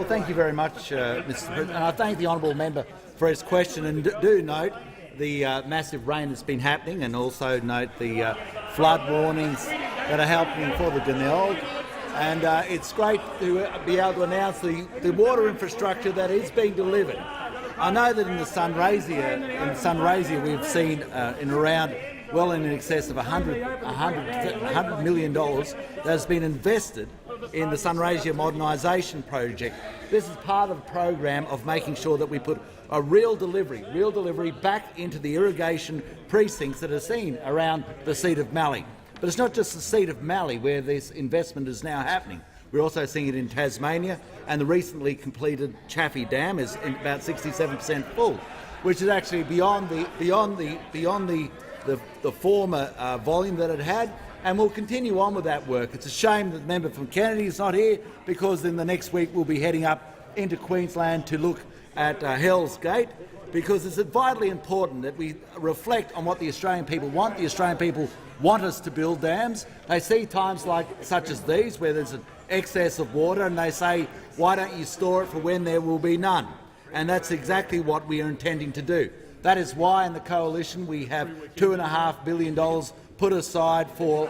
Thank you very much, Mr. President. And I thank the honourable member for his question, and do note the massive rain that's been happening, and also note the flood warnings that are happening for the Glenelg. And it's great to be able to announce the water infrastructure that is being delivered. I know that in the Sunraysia we've seen in around well in excess of $100 million that has been invested in the Sunraysia modernisation project. This is part of the program of making sure that we put a real delivery back into the irrigation precincts that are seen around the seat of Mallee. But it's not just the seat of Mallee where this investment is now happening. We're also seeing it in Tasmania, and the recently completed Chaffey Dam is about 67% full, which is actually beyond the former volume that it had, and we'll continue on with that work. It's a shame that the member from Kennedy is not here, because in the next week we'll be heading up into Queensland to look at Hell's Gate, because it's vitally important that we reflect on what the Australian people want. The Australian people want us to build dams. They see times such as these where there's an excess of water, and they say, why don't you store it for when there will be none? And that's exactly what we are intending to do. That is why in the coalition we have $2.5 billion put aside for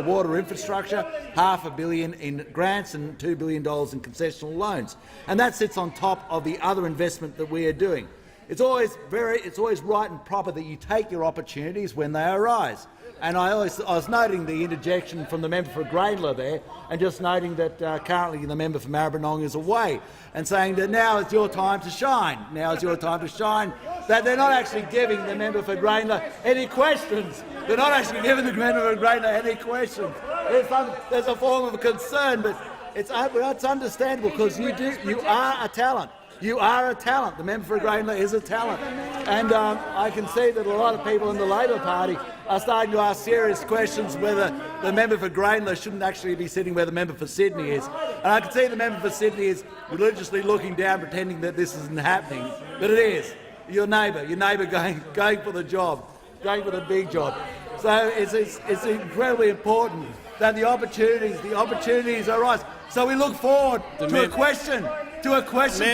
water infrastructure, $500 million in grants and $2 billion in concessional loans. And that sits on top of the other investment that we are doing. It's always right and proper that you take your opportunities when they arise. And I was noting the interjection from the member for Grainler there, and just noting that currently the member for Maribyrnong is away, and saying that now is your time to shine. Now is your time to shine. That they're not actually giving the member for Grainler any questions. They're not actually giving the member for Grainler any questions. There's a form of concern, but it's understandable, because you are a talent. You are a talent. The member for Grainler is a talent. And I can see that a lot of people in the Labor Party are starting to ask serious questions whether the member for Grainler shouldn't actually be sitting where the member for Sydney is. And I can see the member for Sydney is religiously looking down, pretending that this isn't happening. But it is. Your neighbour going for the job, going for the big job. So it's incredibly important that the opportunities arise. So we look forward to a question for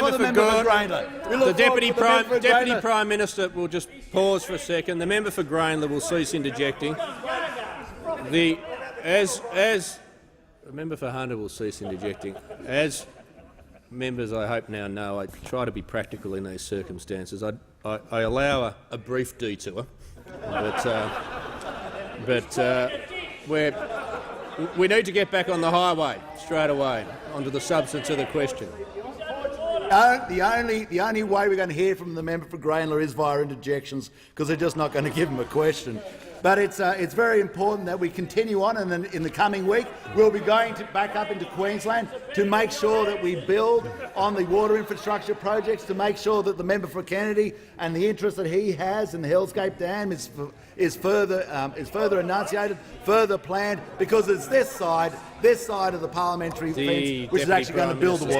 the member for Grainler. The Deputy Prime Minister will just pause for a second. The member for Grainler will cease interjecting. As the member for Hunter will cease interjecting. As members, I hope now know, I try to be practical in these circumstances. I allow a brief detour, but we need to get back on the highway straight away onto the substance of the question. The only way we're going to hear from the member for Grainler is via interjections, because they're just not going to give him a question. But it's very important that we continue on, and then in the coming week we'll be going back up into Queensland to make sure that we build on the water infrastructure projects, to make sure that the member for Kennedy and the interest that he has in the Hell's Gate Dam is further enunciated, further planned, because it's this side of the parliamentary fence which is actually going to build the water.